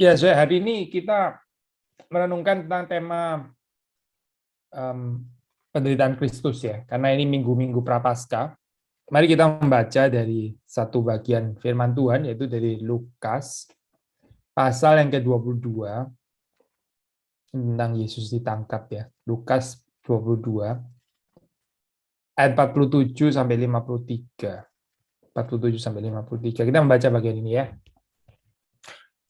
Ya, hari ini kita merenungkan tentang tema penderitaan Kristus ya, karena ini minggu-minggu Prapaskah. Mari kita membaca dari satu bagian firman Tuhan, yaitu dari Lukas, pasal yang ke-22, tentang Yesus ditangkap ya. Lukas 22, ayat 47 sampai 53. 47 sampai 53. Kita membaca bagian ini ya.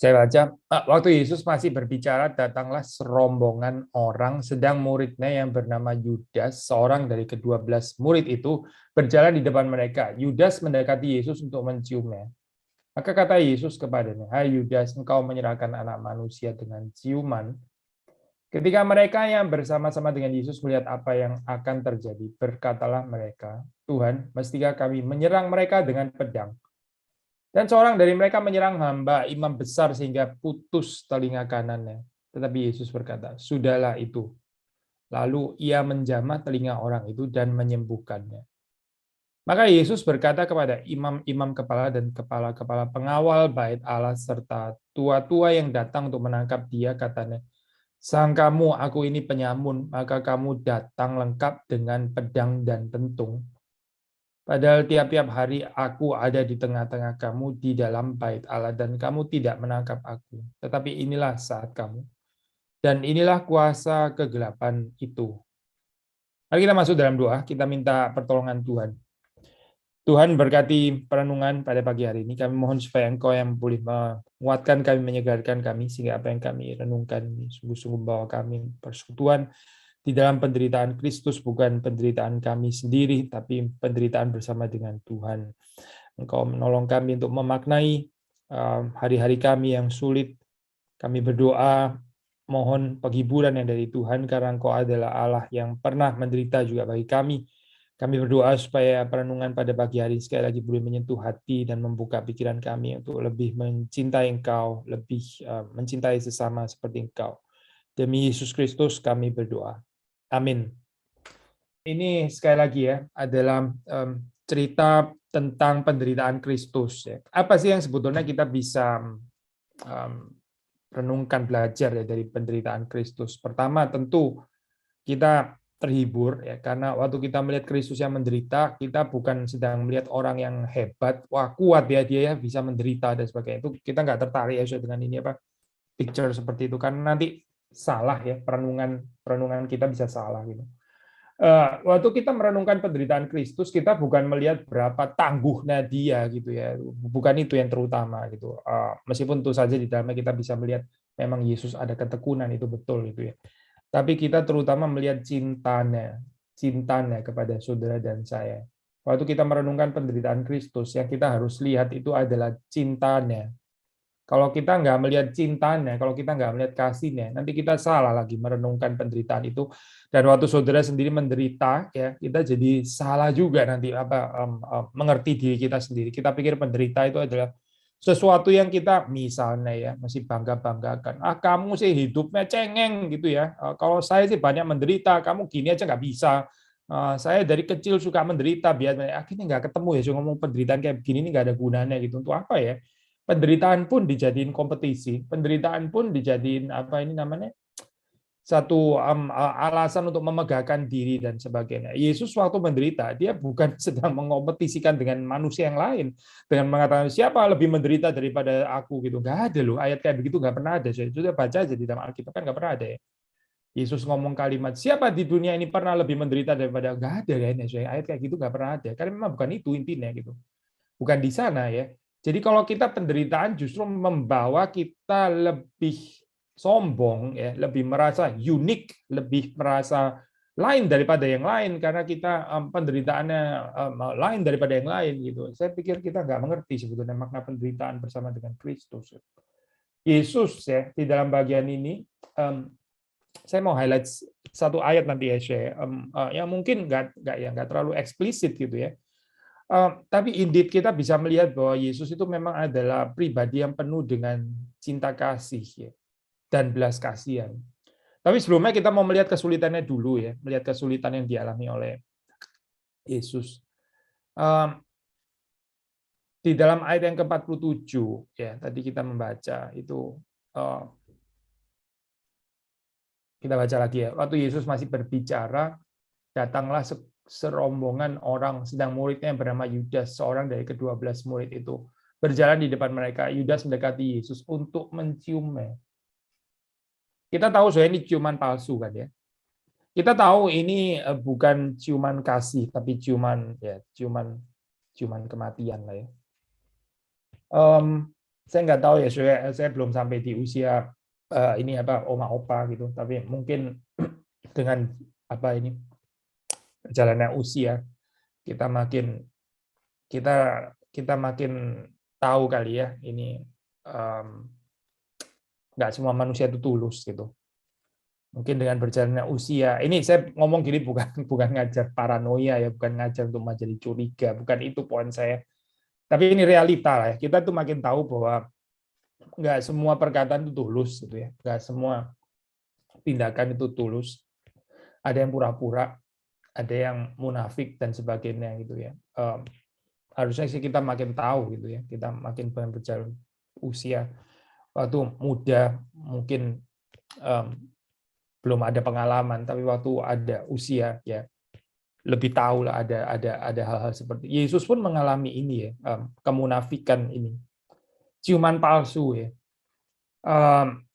Saya baca, waktu Yesus masih berbicara, datanglah serombongan orang, sedang muridnya yang bernama Yudas, seorang dari ke-12 murid itu, berjalan di depan mereka. Yudas mendekati Yesus untuk menciumnya. Maka kata Yesus kepadanya, "Hai Yudas, engkau menyerahkan anak manusia dengan ciuman." Ketika mereka yang bersama-sama dengan Yesus melihat apa yang akan terjadi, berkatalah mereka, "Tuhan, mestikah kami menyerang mereka dengan pedang?" Dan seorang dari mereka menyerang hamba imam besar sehingga putus telinga kanannya. Tetapi Yesus berkata, "Sudahlah itu." Lalu ia menjamah telinga orang itu dan menyembuhkannya. Maka Yesus berkata kepada imam-imam kepala dan kepala-kepala pengawal bait Allah serta tua-tua yang datang untuk menangkap dia, katanya, "Sangkamu aku ini penyamun, maka kamu datang lengkap dengan pedang dan pentung. Padahal tiap-tiap hari aku ada di tengah-tengah kamu di dalam bait Allah dan kamu tidak menangkap aku. Tetapi inilah saat kamu. Dan inilah kuasa kegelapan itu." Mari kita masuk dalam doa, kita minta pertolongan Tuhan. Tuhan berkati perenungan pada pagi hari ini. Kami mohon supaya Engkau yang boleh menguatkan kami, menyegarkan kami, sehingga apa yang kami renungkan ini sungguh-sungguh membawa kami persekutuan di dalam penderitaan Kristus, bukan penderitaan kami sendiri, tapi penderitaan bersama dengan Tuhan. Engkau menolong kami untuk memaknai hari-hari kami yang sulit. Kami berdoa, mohon penghiburan yang dari Tuhan, karena Engkau adalah Allah yang pernah menderita juga bagi kami. Kami berdoa supaya perenungan pada pagi hari sekali lagi boleh menyentuh hati dan membuka pikiran kami untuk lebih mencintai Engkau, lebih mencintai sesama seperti Engkau. Demi Yesus Kristus kami berdoa. Amin. Ini sekali lagi ya adalah cerita tentang penderitaan Kristus. Ya. Apa sih yang sebetulnya kita bisa renungkan, belajar ya dari penderitaan Kristus? Pertama tentu kita terhibur ya, karena waktu kita melihat Kristus yang menderita, kita bukan sedang melihat orang yang hebat, wah kuat ya dia ya bisa menderita dan sebagainya. Itu kita nggak tertarik ya dengan ini apa picture seperti itu, karena nanti salah ya, perenungan perenungan kita bisa salah gitu. Waktu kita merenungkan penderitaan Kristus, kita bukan melihat berapa tangguhnya dia gitu ya, bukan itu yang terutama gitu. Meskipun tentu saja di dalamnya kita bisa melihat memang Yesus ada ketekunan, itu betul gitu ya. Tapi kita terutama melihat cintanya kepada saudara dan saya. Waktu kita merenungkan penderitaan Kristus, yang kita harus lihat itu adalah cintanya. Kalau kita nggak melihat cintanya, kalau kita nggak melihat kasihnya, nanti kita salah lagi merenungkan penderitaan itu. Dan waktu saudara sendiri menderita, ya kita jadi salah juga nanti mengerti diri kita sendiri. Kita pikir penderita itu adalah sesuatu yang kita misalnya ya masih bangga-banggakan. Kamu sih hidupnya cengeng gitu ya. Kalau saya sih banyak menderita, kamu gini aja nggak bisa. Saya dari kecil suka menderita, biar akhirnya nggak ketemu ya. Ngomong penderitaan kayak begini ini nggak ada gunanya gitu. Untuk apa ya? Penderitaan pun dijadiin kompetisi, penderitaan pun dijadiin apa ini namanya satu alasan untuk memegahkan diri dan sebagainya. Yesus waktu menderita, dia bukan sedang mengompetisikan dengan manusia yang lain dengan mengatakan siapa lebih menderita daripada aku gitu. Nggak ada loh ayat kayak begitu, nggak pernah ada. Saya sudah baca aja di dalam Alkitab kan nggak pernah ada ya. Yesus ngomong kalimat siapa di dunia ini pernah lebih menderita daripada, nggak ada kayaknya. Ayat kayak gitu nggak pernah ada. Karena memang bukan itu intinya gitu. Bukan di sana ya. Jadi kalau kita penderitaan justru membawa kita lebih sombong ya, lebih merasa unik, lebih merasa lain daripada yang lain karena kita penderitaannya lain daripada yang lain gitu. Saya pikir kita nggak mengerti sebetulnya makna penderitaan bersama dengan Kristus. Yesus ya di dalam bagian ini saya mau highlight satu ayat nanti ya, yang mungkin nggak terlalu eksplisit gitu ya. Tapi indeed kita bisa melihat bahwa Yesus itu memang adalah pribadi yang penuh dengan cinta kasih ya, dan belas kasihan. Tapi sebelumnya kita mau melihat kesulitannya dulu ya, melihat kesulitan yang dialami oleh Yesus. Di dalam ayat yang ke-47 ya, tadi kita membaca itu Eh, kita baca lagi ya. Waktu Yesus masih berbicara, datanglah serombongan orang, sedang muridnya yang bernama Yudas, seorang dari ke-12 murid itu, berjalan di depan mereka. Yudas mendekati Yesus untuk menciumnya. Kita tahu soalnya ini ciuman palsu kan ya. Kita tahu ini bukan ciuman kasih, tapi ciuman kematian lah ya. Saya nggak tahu ya, saya belum sampai di usia ini apa oma opa gitu, tapi mungkin dengan apa ini perjalanan usia kita makin kita kita makin tahu kali ya ini nggak semua manusia itu tulus gitu. Mungkin dengan berjalannya usia, ini saya ngomong gini bukan ngajar paranoia ya, bukan ngajar untuk menjadi curiga, bukan itu poin saya. Tapi ini realita lah ya. Kita tuh makin tahu bahwa nggak semua perkataan itu tulus gitu ya, nggak semua tindakan itu tulus. Ada yang pura-pura, ada yang munafik dan sebagainya gitu ya. Harusnya sih kita makin tahu gitu ya, kita makin berjalan usia. Waktu muda mungkin belum ada pengalaman, tapi waktu ada usia ya lebih tahu lah ada hal-hal seperti Yesus pun mengalami ini ya, kemunafikan ini, ciuman palsu ya,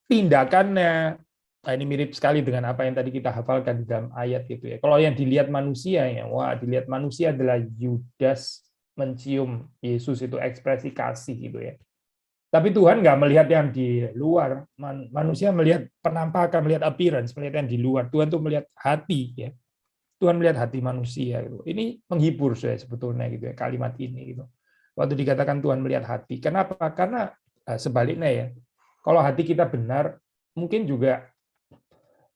tindakannya. Nah, ini mirip sekali dengan apa yang tadi kita hafalkan di dalam ayat gitu ya. Kalau yang dilihat manusia ya, wah dilihat manusia adalah Yudas mencium Yesus, itu ekspresi kasih gitu ya. Tapi Tuhan nggak melihat yang di luar. Manusia melihat penampakan, melihat appearance, melihat yang di luar. Tuhan tuh melihat hati ya. Tuhan melihat hati manusia gitu. Ini menghibur saya sebetulnya gitu ya, kalimat ini gitu. Waktu dikatakan Tuhan melihat hati. Kenapa? Karena sebaliknya ya. Kalau hati kita benar, mungkin juga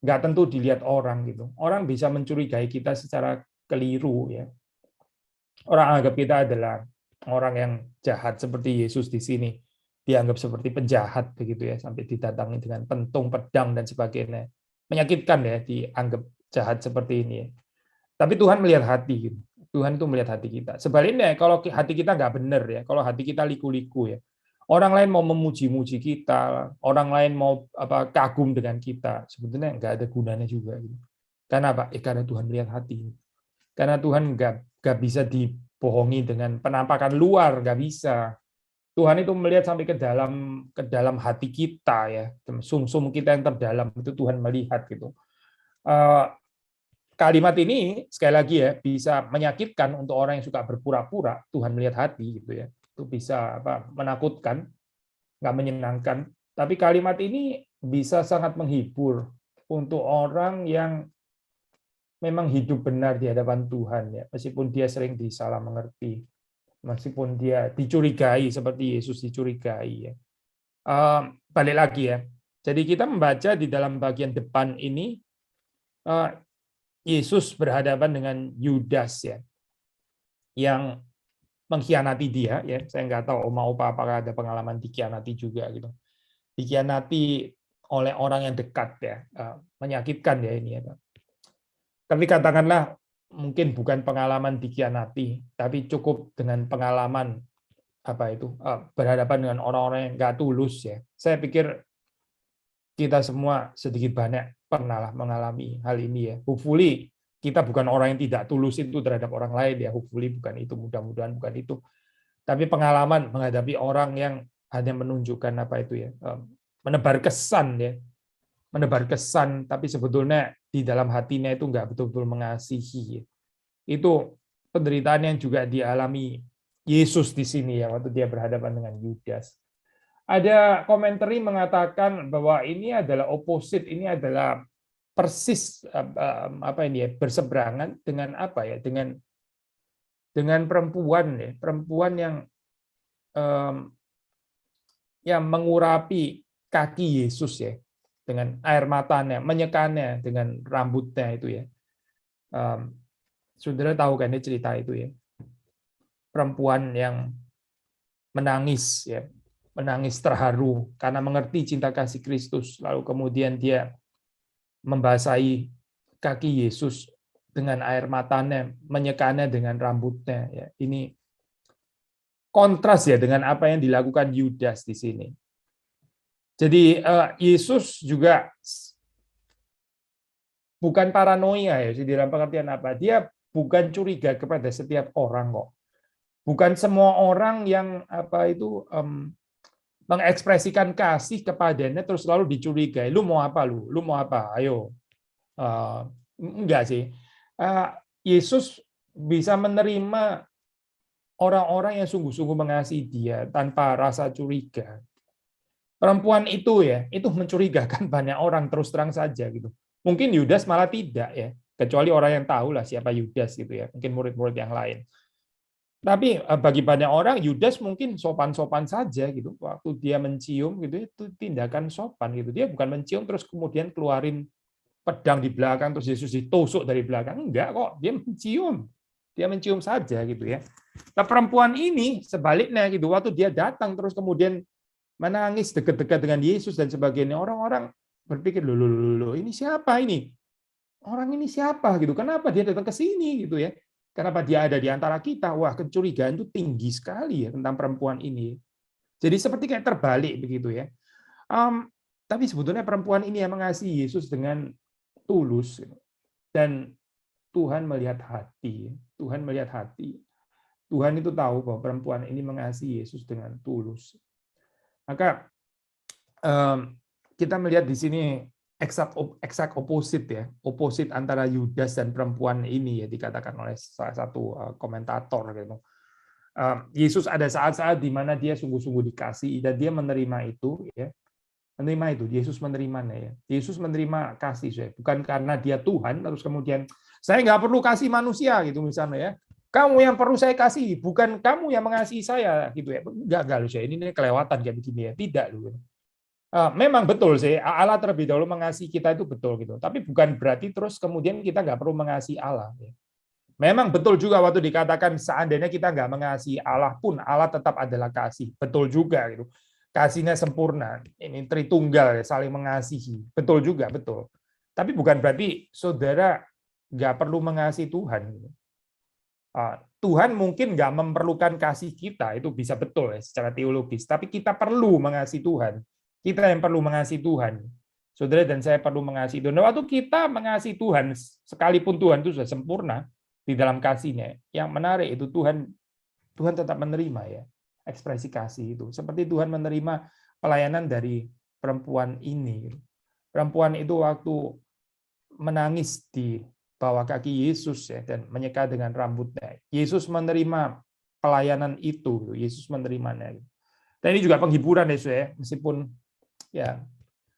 nggak tentu dilihat orang gitu. Orang bisa mencurigai kita secara keliru ya. Orang anggap kita adalah orang yang jahat seperti Yesus di sini dianggap seperti penjahat begitu ya, sampai didatangi dengan pentung, pedang dan sebagainya. Menyakitkan ya dianggap jahat seperti ini ya. Tapi Tuhan melihat hati gitu. Tuhan itu melihat hati kita. Sebaliknya kalau hati kita nggak benar ya, kalau hati kita liku-liku ya, orang lain mau memuji-muji kita, orang lain mau kagum dengan kita, sebetulnya nggak ada gunanya juga gitu. Karena apa? Karena Tuhan melihat hati. Karena Tuhan nggak bisa dibohongi dengan penampakan luar, nggak bisa. Tuhan itu melihat sampai ke dalam hati kita ya, sumsum kita yang terdalam itu Tuhan melihat gitu. Kalimat ini sekali lagi ya bisa menyakitkan untuk orang yang suka berpura-pura. Tuhan melihat hati gitu ya, itu bisa menakutkan, nggak menyenangkan. Tapi kalimat ini bisa sangat menghibur untuk orang yang memang hidup benar di hadapan Tuhan ya, meskipun dia sering disalah mengerti, meskipun dia dicurigai seperti Yesus dicurigai ya. Balik lagi ya. Jadi kita membaca di dalam bagian depan ini Yesus berhadapan dengan Yudas ya, yang mengkhianati dia ya. Saya nggak tahu oma opa apakah ada pengalaman dikhianati juga gitu. Dikhianati oleh orang yang dekat ya, menyakitkan ya ini ya. Tapi katakanlah mungkin bukan pengalaman dikhianati, tapi cukup dengan pengalaman berhadapan dengan orang-orang yang nggak tulus ya. Saya pikir kita semua sedikit banyak pernah mengalami hal ini ya. Hopefully kita bukan orang yang tidak tulus itu terhadap orang lain ya. Hopefully bukan itu, mudah-mudahan bukan itu. Tapi pengalaman menghadapi orang yang hanya menunjukkan menebar kesan ya, menebar kesan, tapi sebetulnya di dalam hatinya itu nggak betul-betul mengasihi. Itu penderitaan yang juga dialami Yesus di sini ya, waktu dia berhadapan dengan Yudas. Ada komentari mengatakan bahwa ini adalah opposite, ini adalah persis berseberangan dengan dengan perempuan yang mengurapi kaki Yesus ya, dengan air matanya, menyekannya dengan rambutnya itu ya. Saudara tahu kan ini cerita itu ya. Perempuan yang menangis ya, menangis terharu karena mengerti cinta kasih Kristus, lalu kemudian dia membasahi kaki Yesus dengan air matanya, menyekannya dengan rambutnya ya. Ini kontras ya dengan apa yang dilakukan Yudas di sini. Jadi Yesus juga bukan paranoia ya, di dalam pengertian apa? Dia bukan curiga kepada setiap orang kok. Bukan semua orang yang mengekspresikan kasih kepadanya terus lalu dicurigai. Lu mau apa lu? Lu mau apa? Ayo. Enggak sih. Yesus bisa menerima orang-orang yang sungguh-sungguh mengasihi dia tanpa rasa curiga. Perempuan itu ya, itu mencurigakan banyak orang terus terang saja gitu. Mungkin Yudas malah tidak ya, kecuali orang yang tahu lah siapa Yudas gitu ya, mungkin murid-murid yang lain. Tapi bagi banyak orang Yudas mungkin sopan-sopan saja gitu. Waktu dia mencium gitu itu tindakan sopan gitu. Dia bukan mencium terus kemudian keluarin pedang di belakang terus Yesus ditusuk dari belakang. Enggak kok, dia mencium. Dia mencium saja gitu ya. Nah, perempuan ini sebaliknya gitu. Waktu dia datang terus kemudian menangis dekat-dekat dengan Yesus dan sebagainya. Orang-orang berpikir, loh, ini siapa ini? Orang ini siapa gitu? Kenapa dia datang ke sini gitu ya? Kenapa dia ada di antara kita? Wah, kecurigaan itu tinggi sekali ya tentang perempuan ini. Jadi seperti kayak terbalik begitu ya. Tapi sebetulnya perempuan ini yang mengasihi Yesus dengan tulus dan Tuhan melihat hati. Tuhan melihat hati. Tuhan itu tahu bahwa perempuan ini mengasihi Yesus dengan tulus. Maka kita melihat di sini exact opposite ya, opposite antara Yudas dan perempuan ini ya dikatakan oleh salah satu komentator gitu. Yesus ada saat-saat di mana dia sungguh-sungguh dikasihi dan dia menerima itu ya. Menerima itu, Yesus menerimanya ya. Yesus menerima kasih saya, bukan karena dia Tuhan terus kemudian saya nggak perlu kasih manusia gitu misalnya ya. Kamu yang perlu saya kasih, bukan kamu yang mengasihi saya gitu ya. Enggak loh saya, ini kelewatan kayak begini ya. Tidak loh. Memang betul sih, Allah terlebih dahulu mengasihi kita itu betul gitu. Tapi bukan berarti terus kemudian kita nggak perlu mengasihi Allah. Memang betul juga waktu dikatakan seandainya kita nggak mengasihi Allah pun Allah tetap adalah kasih. Betul juga gitu. Kasihnya sempurna. Ini Tritunggal saling mengasihi. Betul juga, betul. Tapi bukan berarti saudara nggak perlu mengasihi Tuhan. Tuhan mungkin nggak memerlukan kasih kita, itu bisa betul ya secara teologis. Tapi kita perlu mengasihi Tuhan. Kita yang perlu mengasihi Tuhan. Saudara dan saya perlu mengasihi Tuhan. Waktu kita mengasihi Tuhan, sekalipun Tuhan itu sudah sempurna di dalam kasihnya, yang menarik itu Tuhan tetap menerima ya ekspresi kasih itu. Seperti Tuhan menerima pelayanan dari perempuan ini. Perempuan itu waktu menangis di bawah kaki Yesus ya dan menyeka dengan rambutnya. Yesus menerima pelayanan itu. Yesus menerimanya. Dan ini juga penghiburan ya, meskipun ya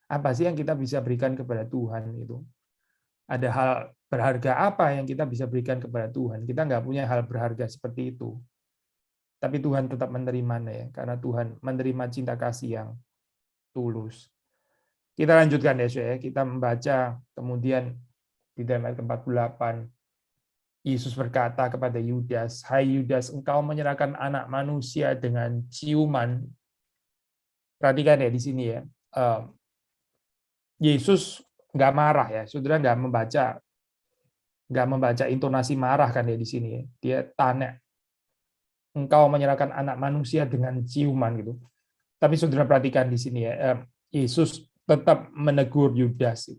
apa sih yang kita bisa berikan kepada Tuhan itu? Ada hal berharga apa yang kita bisa berikan kepada Tuhan? Kita nggak punya hal berharga seperti itu. Tapi Tuhan tetap menerimanya ya, karena Tuhan menerima cinta kasih yang tulus. Kita lanjutkan ya, kita membaca kemudian di dalam ayat 48 Yesus berkata kepada Yudas, "Hai Yudas, engkau menyerahkan anak manusia dengan ciuman." Perhatikan ya di sini ya. Yesus nggak marah ya, saudara nggak membaca intonasi marah kan ya di sini ya. Dia tanya, engkau menyerahkan anak manusia dengan ciuman gitu. Tapi saudara perhatikan di sini ya, Yesus tetap menegur Yudas.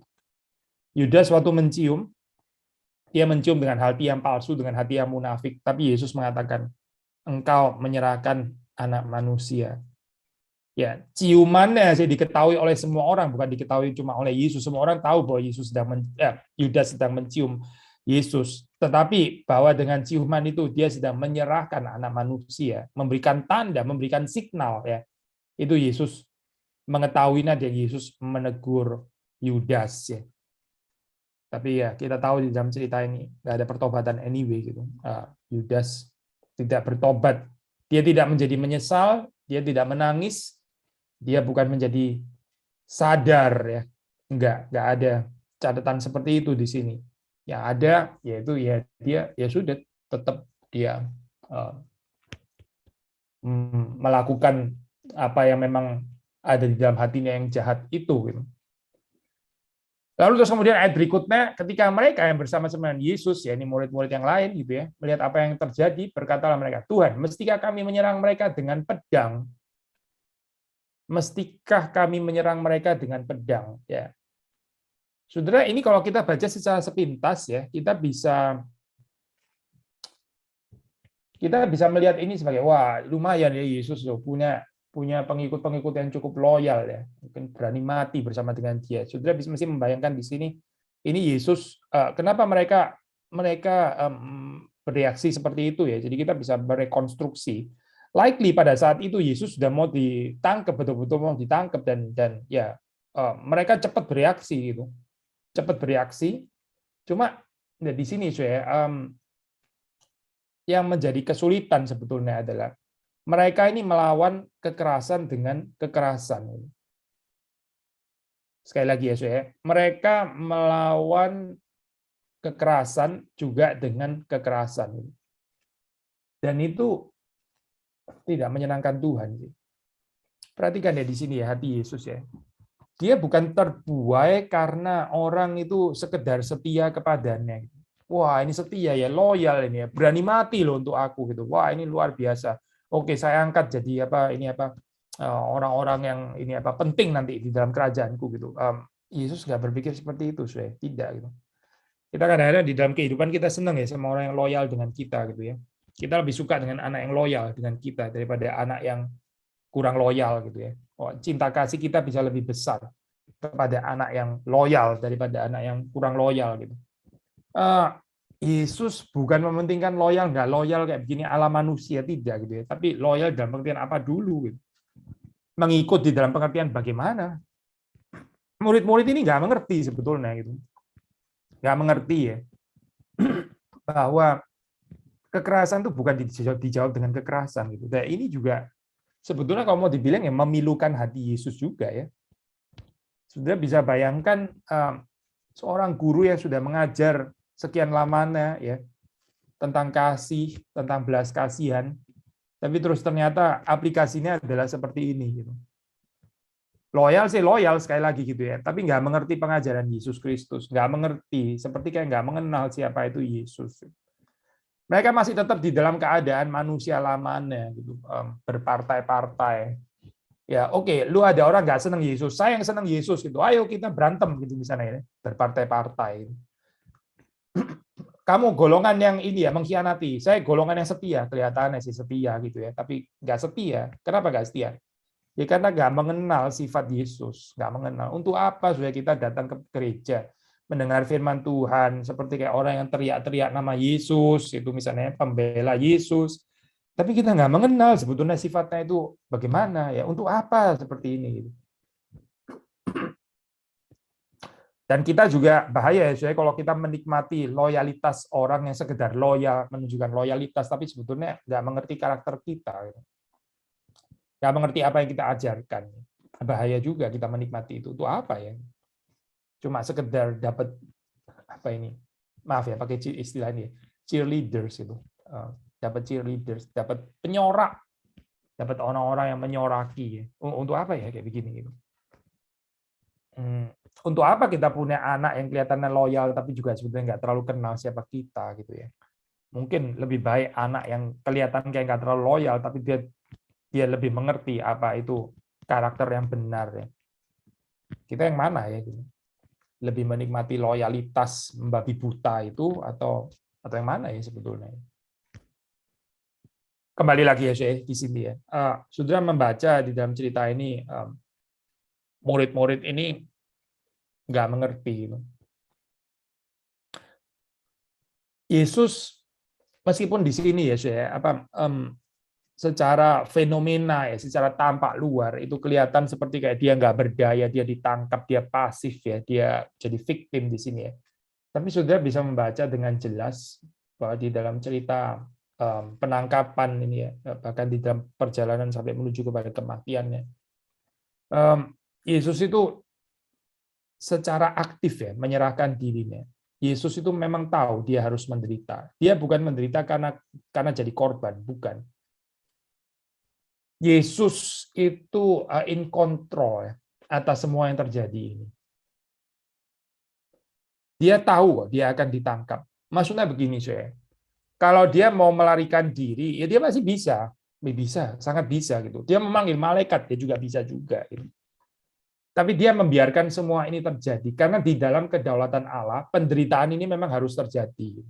Yudas waktu mencium, dia mencium dengan hati yang palsu, dengan hati yang munafik. Tapi Yesus mengatakan, engkau menyerahkan anak manusia. Ya, ciumannya sih diketahui oleh semua orang, bukan diketahui cuma oleh Yesus. Semua orang tahu bahwa Yudas sedang mencium Yesus. Tetapi bahwa dengan ciuman itu dia sedang menyerahkan anak manusia, memberikan tanda, memberikan signal ya. Itu Yesus mengetahuinya dan Yesus menegur Yudas ya. Tapi ya kita tahu di dalam cerita ini nggak ada pertobatan anyway gitu. Yudas tidak bertobat, dia tidak menjadi menyesal, dia tidak menangis. Dia bukan menjadi sadar ya, nggak ada catatan seperti itu di sini. Yang ada yaitu ya dia ya sudah tetap dia melakukan apa yang memang ada di dalam hatinya yang jahat itu. Gitu. Lalu terus kemudian ayat berikutnya, ketika mereka yang bersama-sama dengan Yesus, ya ini murid-murid yang lain gitu ya, melihat apa yang terjadi, berkatalah mereka, Tuhan, mestikah kami menyerang mereka dengan pedang? Mestikah kami menyerang mereka dengan pedang? Ya, saudara, ini kalau kita baca secara sepintas ya, kita bisa melihat ini sebagai wah lumayan ya Yesus loh punya punya pengikut-pengikut yang cukup loyal ya, mungkin berani mati bersama dengan dia. Saudara bisa mesti membayangkan di sini ini Yesus kenapa mereka mereka bereaksi seperti itu ya. Jadi kita bisa merekonstruksi. Likely pada saat itu Yesus sudah mau ditangkap betul-betul mau ditangkap dan ya mereka cepat bereaksi gitu, cepat bereaksi. Cuma ya, di sini saya yang menjadi kesulitan sebetulnya adalah mereka ini melawan kekerasan dengan kekerasan. Sekali lagi ya, saya, mereka melawan kekerasan juga dengan kekerasan. Dan itu tidak menyenangkan Tuhan. Perhatikan ya di sini ya hati Yesus ya. Dia bukan terbuai karena orang itu sekedar setia kepadanya. Wah, ini setia ya, loyal ini ya, berani mati loh untuk aku gitu. Wah, ini luar biasa. Oke, saya angkat jadi orang-orang yang ini penting nanti di dalam kerajaanku gitu. Yesus nggak berpikir seperti itu, saya tidak gitu. Kita kadang-kadang di dalam kehidupan kita senang ya sama orang yang loyal dengan kita gitu ya. Kita lebih suka dengan anak yang loyal dengan kita daripada anak yang kurang loyal gitu ya. Cinta kasih kita bisa lebih besar kepada anak yang loyal daripada anak yang kurang loyal gitu. Yesus bukan mementingkan loyal nggak loyal kayak begini ala manusia tidak gitu ya, tapi loyal dalam pengertian apa dulu gitu. Mengikut di dalam pengertian bagaimana. Murid-murid ini nggak mengerti sebetulnya gitu, nggak mengerti ya bahwa kekerasan itu bukan dijawab dengan kekerasan gitu. Dan ini juga sebetulnya kalau mau dibilang ya memilukan hati Yesus juga ya. Sudah bisa bayangkan seorang guru yang sudah mengajar sekian lamanya ya tentang kasih, tentang belas kasihan, tapi terus ternyata aplikasinya adalah seperti ini gitu. Loyal sih loyal sekali lagi gitu ya, tapi nggak mengerti pengajaran Yesus Kristus, nggak mengerti, seperti kayak nggak mengenal siapa itu Yesus. Mereka masih tetap di dalam keadaan manusia lamanya gitu, berpartai-partai. Ya oke, lu ada orang nggak senang Yesus, saya yang senang Yesus gitu, ayo kita berantem gitu misalnya ya, berpartai-partai. Kamu golongan yang ini ya mengkhianati, saya golongan yang setia, kelihatannya sih setia gitu ya, tapi nggak setia. Kenapa nggak setia? Ya karena nggak mengenal sifat Yesus, nggak mengenal. Untuk apa supaya kita datang ke gereja, mendengar firman Tuhan, seperti kayak orang yang teriak-teriak nama Yesus, itu misalnya pembela Yesus, tapi kita nggak mengenal sebetulnya sifatnya itu bagaimana ya, untuk apa seperti ini. Dan kita juga bahaya ya, saya kalau kita menikmati loyalitas orang yang sekedar loyal, menunjukkan loyalitas, tapi sebetulnya nggak mengerti karakter kita. Nggak mengerti apa yang kita ajarkan. Bahaya juga kita menikmati itu. Itu apa ya? Cuma sekedar dapat apa ini? Maaf ya, pakai istilah ini. Cheerleaders itu. Dapat cheerleaders, dapat penyorak. Dapat orang-orang yang menyoraki. Untuk apa ya kayak begini gitu? Untuk apa kita punya anak yang kelihatannya loyal tapi juga sebetulnya nggak terlalu kenal siapa kita gitu ya? Mungkin lebih baik anak yang kelihatan kayak nggak terlalu loyal tapi dia lebih mengerti apa itu karakter yang benar ya. Kita yang mana ya? Lebih menikmati loyalitas membabi buta itu atau yang mana ya sebetulnya? Kembali lagi ya saya di sini ya. Saudara membaca di dalam cerita ini murid-murid ini nggak mengerti. Yesus meskipun di sini ya saya secara fenomena ya, secara tampak luar itu kelihatan seperti kayak dia nggak berdaya, dia ditangkap, dia pasif ya, dia jadi victim di sini ya. Tapi sudah bisa membaca dengan jelas bahwa di dalam cerita penangkapan ini ya, bahkan di dalam perjalanan sampai menuju kepada kematiannya, Yesus itu secara aktif ya menyerahkan dirinya. Yesus itu memang tahu dia harus menderita. Dia bukan menderita karena jadi korban, bukan. Yesus itu in control atas semua yang terjadi ini. Dia tahu dia akan ditangkap. Maksudnya begini, saya. Kalau dia mau melarikan diri, ya dia masih bisa. Bisa, sangat bisa gitu. Dia memanggil malaikat, dia juga bisa juga. Gitu. Tapi dia membiarkan semua ini terjadi karena di dalam kedaulatan Allah, penderitaan ini memang harus terjadi.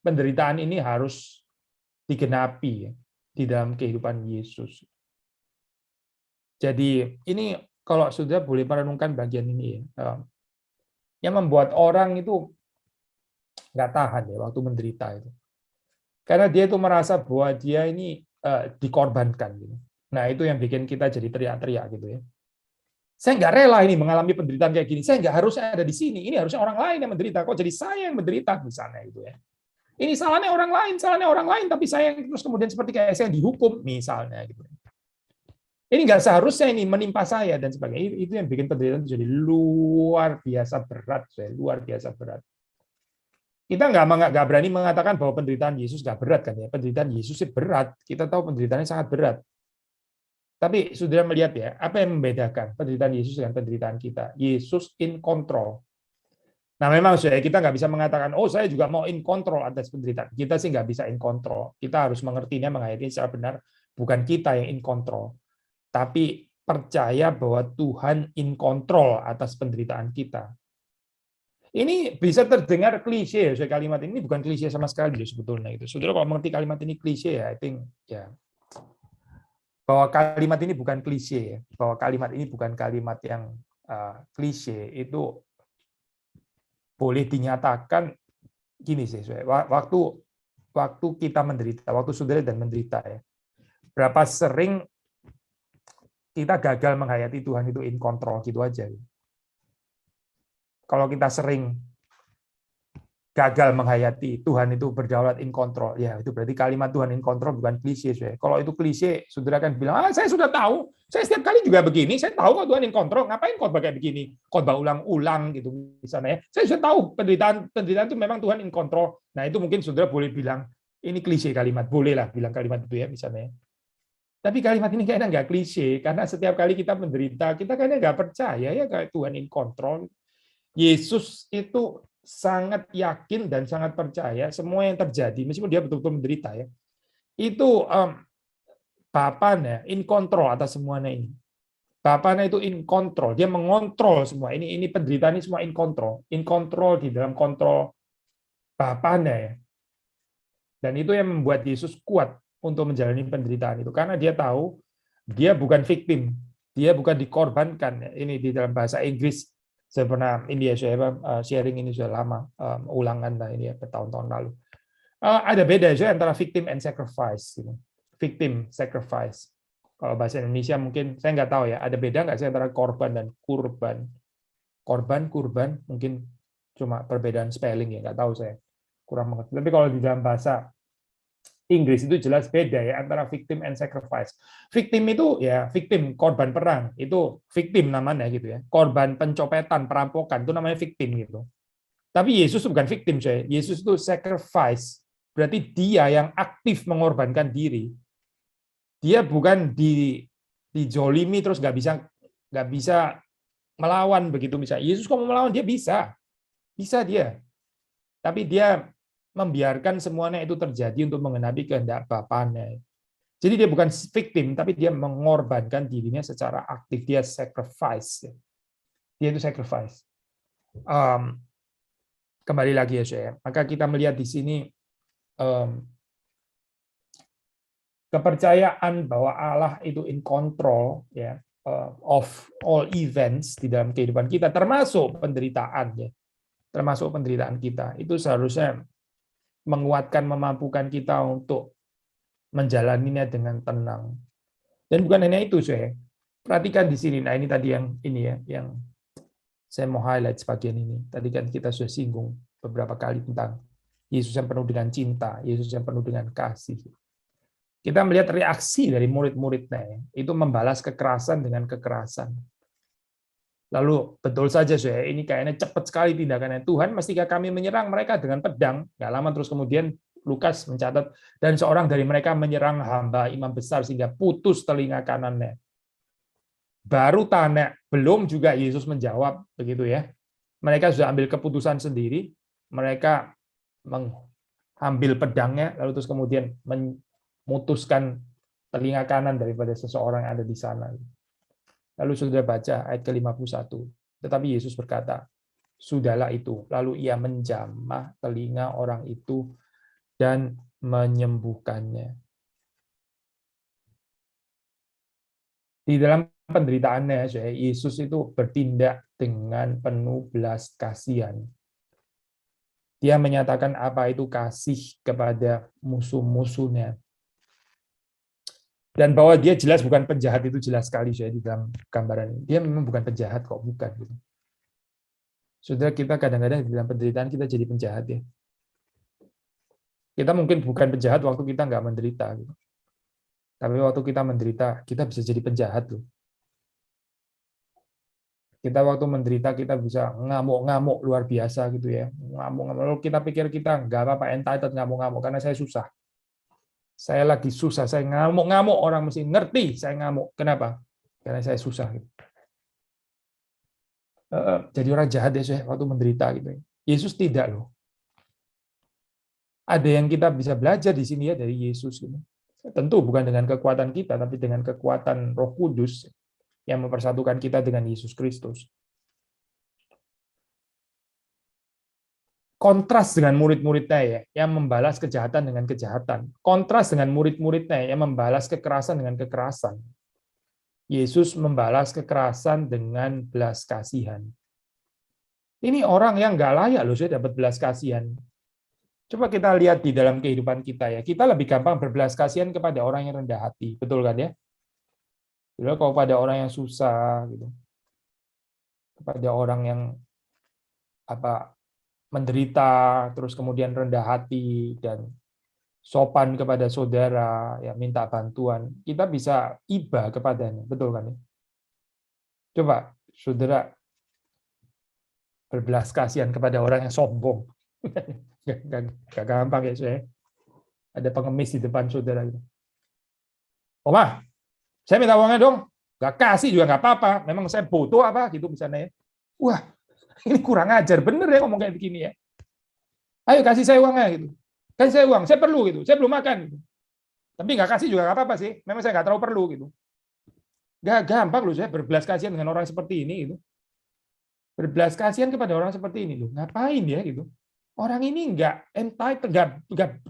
Penderitaan ini harus digenapi ya, di dalam kehidupan Yesus. Jadi ini kalau sudah boleh merenungkan bagian ini ya, yang membuat orang itu nggak tahan ya waktu menderita itu. Karena dia itu merasa bahwa dia ini dikorbankan. Gitu. Nah itu yang bikin kita jadi teriak-teriak gitu ya. Saya nggak rela ini mengalami penderitaan kayak gini. Saya nggak harusnya ada di sini. Ini harusnya orang lain yang menderita. Kok jadi saya yang menderita misalnya gitu ya. Ini salahnya orang lain, tapi saya yang terus kemudian seperti kayak saya dihukum misalnya gitu. Ini nggak seharusnya ini menimpa saya dan sebagainya. Itu yang bikin penderitaan jadi luar biasa berat, luar biasa berat. Kita nggak berani mengatakan bahwa penderitaan Yesus nggak berat kan ya. Penderitaan Yesus sih berat. Kita tahu penderitaannya sangat berat. Tapi sudah melihat ya, apa yang membedakan penderitaan Yesus dengan penderitaan kita? Yesus in control. Nah memang kita nggak bisa mengatakan, oh saya juga mau in control atas penderitaan. Kita sih nggak bisa in control. Kita harus mengertinya, menghayatinya secara benar. Bukan kita yang in control. Tapi percaya bahwa Tuhan in control atas penderitaan kita. Ini bisa terdengar klise ya, kalimat ini bukan klise sama sekali sebetulnya itu. Saudara kalau mengerti kalimat ini klise ya, I think ya bahwa kalimat ini bukan klise ya, bahwa kalimat ini bukan kalimat yang klise itu boleh dinyatakan gini sih, waktu kita menderita, waktu saudara dan menderita ya, berapa sering kita gagal menghayati Tuhan itu in control gitu aja. Kalau kita sering gagal menghayati Tuhan itu berdaulat in control, ya itu berarti kalimat Tuhan in control bukan klise. Kalau itu klise, saudara kan bilang, saya sudah tahu, saya setiap kali juga begini, saya tahu kok Tuhan in control, ngapain khotbah kayak begini, khotbah ulang-ulang gitu misalnya. Saya sudah tahu penderitaan itu memang Tuhan in control. Nah itu mungkin saudara boleh bilang ini klise kalimat, bolehlah bilang kalimat itu ya misalnya. Tapi kalimat ini kayaknya nggak klise, karena setiap kali kita menderita, kita kayaknya nggak percaya ya kayak Tuhan in control. Yesus itu sangat yakin dan sangat percaya semua yang terjadi, meskipun dia betul-betul menderita ya, itu Bapaknya in control atas semuanya ini. Bapaknya itu in control, dia mengontrol semua. Ini penderitaan ini semua in control di dalam kontrol Bapaknya ya. Dan itu yang membuat Yesus kuat untuk menjalani penderitaan itu, karena dia tahu dia bukan victim, dia bukan dikorbankan. Ini di dalam bahasa Inggris. Saya pernah ini ya, saya sharing ini sudah lama, ulangan lah ini ya, bertahun-tahun lalu. Ada beda ya antara victim and sacrifice. Victim, sacrifice. Kalau bahasa Indonesia mungkin saya nggak tahu ya, ada beda nggak sih antara korban dan kurban? Korban, kurban, mungkin cuma perbedaan spelling ya, nggak tahu saya, kurang mengerti. Tapi kalau di dalam bahasa Inggris itu jelas beda ya antara victim and sacrifice. Victim itu ya victim, korban perang, itu victim namanya gitu ya. Korban pencopetan, perampokan itu namanya victim gitu. Tapi Yesus bukan victim, saya. Yesus itu sacrifice. Berarti dia yang aktif mengorbankan diri. Dia bukan dijolimi terus nggak bisa melawan begitu misalnya. Yesus kalau mau melawan dia bisa dia. Tapi dia membiarkan semuanya itu terjadi untuk mengenapi kehendak Bapaknya. Jadi dia bukan victim, tapi dia mengorbankan dirinya secara aktif. Dia sacrifice. Dia itu sacrifice. Kembali lagi ya, saya. Maka kita melihat di sini kepercayaan bahwa Allah itu in control ya of all events di dalam kehidupan kita, termasuk penderitaan ya, termasuk penderitaan kita. Itu seharusnya menguatkan, memampukan kita untuk menjalaninya dengan tenang. Dan bukan hanya itu, saya perhatikan di sini. Nah, ini tadi yang ini ya, yang saya mau highlight sebagian ini. Tadi kan kita sudah singgung beberapa kali tentang Yesus yang penuh dengan cinta, Yesus yang penuh dengan kasih. Kita melihat reaksi dari murid-muridnya, itu membalas kekerasan dengan kekerasan. Lalu betul saja, saya ini kayaknya cepat sekali tindakannya. Tuhan, mestikah kami menyerang mereka dengan pedang? Nggak lama terus kemudian Lukas mencatat, dan seorang dari mereka menyerang hamba imam besar sehingga putus telinga kanannya. Baru tanya, belum juga Yesus menjawab, begitu ya. Mereka sudah ambil keputusan sendiri, mereka mengambil pedangnya, lalu terus kemudian memutuskan telinga kanan daripada seseorang yang ada di sana. Lalu sudah baca ayat ke-51. Tetapi Yesus berkata, sudahlah itu. Lalu ia menjamah telinga orang itu dan menyembuhkannya. Di dalam penderitaannya, Yesus itu bertindak dengan penuh belas kasihan. Dia menyatakan apa itu kasih kepada musuh-musuhnya. Dan bahwa dia jelas bukan penjahat itu jelas sekali di dalam gambaran ini. Dia memang bukan penjahat kok, bukan. Saudara, kita kadang-kadang di dalam penderitaan kita jadi penjahat ya. Kita mungkin bukan penjahat waktu kita nggak menderita. Tapi waktu kita menderita, kita bisa jadi penjahat loh. Kita waktu menderita kita bisa ngamuk-ngamuk luar biasa gitu ya. Ngamuk-ngamuk. Lalu kita pikir kita nggak apa-apa, entitled ngamuk-ngamuk karena saya susah. Saya lagi susah, saya ngamuk-ngamuk, orang mesti ngerti saya ngamuk. Kenapa? Karena saya susah. Gitu. Jadi orang jahat ya saya waktu menderita gitu. Yesus tidak loh. Ada yang kita bisa belajar di sini ya dari Yesus gitu. Tentu bukan dengan kekuatan kita, tapi dengan kekuatan Roh Kudus yang mempersatukan kita dengan Yesus Kristus. Kontras dengan murid-muridnya ya, yang membalas kejahatan dengan kejahatan. Kontras dengan murid-muridnya yang membalas kekerasan dengan kekerasan. Yesus membalas kekerasan dengan belas kasihan. Ini orang yang nggak layak loh saya dapat belas kasihan. Coba kita lihat di dalam kehidupan kita ya. Kita lebih gampang berbelas kasihan kepada orang yang rendah hati, betul kan ya? Jadi kalau pada orang yang susah gitu, kepada orang yang menderita, terus kemudian rendah hati dan sopan kepada saudara, ya minta bantuan, kita bisa iba kepadanya, betul kan? Coba saudara berbelas kasihan kepada orang yang sombong, gak gampang ya saya. Ada pengemis di depan saudara gitu. Oma, saya minta uangnya dong. Gak kasih juga nggak apa-apa. Memang saya butuh apa gitu misalnya. Wah, ini kurang ajar bener ya ngomong kayak begini ya. Ayo kasih saya uangnya gitu. Kasih saya uang, saya perlu gitu. Saya belum makan gitu. Tapi nggak kasih juga nggak apa-apa sih. Memang saya nggak terlalu perlu gitu. Gak gampang loh saya berbelas kasihan dengan orang seperti ini gitu. Berbelas kasihan kepada orang seperti ini loh. Ngapain ya gitu. Orang ini nggak entitled,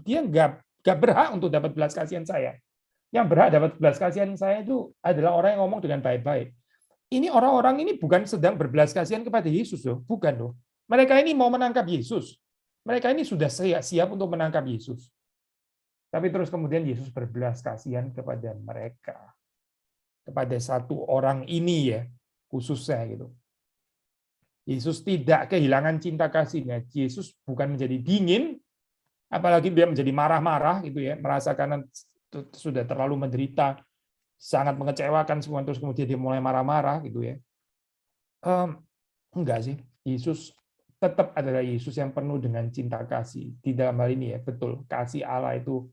dia nggak berhak untuk dapat belas kasihan saya. Yang berhak dapat belas kasihan saya itu adalah orang yang ngomong dengan baik-baik. Ini orang-orang ini bukan sedang berbelas kasihan kepada Yesus loh, bukan loh. Mereka ini mau menangkap Yesus. Mereka ini sudah siap untuk menangkap Yesus. Tapi terus kemudian Yesus berbelas kasihan kepada mereka. Kepada satu orang ini ya, khususnya gitu. Yesus tidak kehilangan cinta kasihnya. Yesus bukan menjadi dingin, apalagi dia menjadi marah-marah gitu ya, merasa karena sudah terlalu menderita, sangat mengecewakan semua, terus kemudian dia mulai marah-marah gitu ya. Enggak sih, Yesus tetap adalah Yesus yang penuh dengan cinta kasih. Di dalam hal ini ya, betul, kasih Allah itu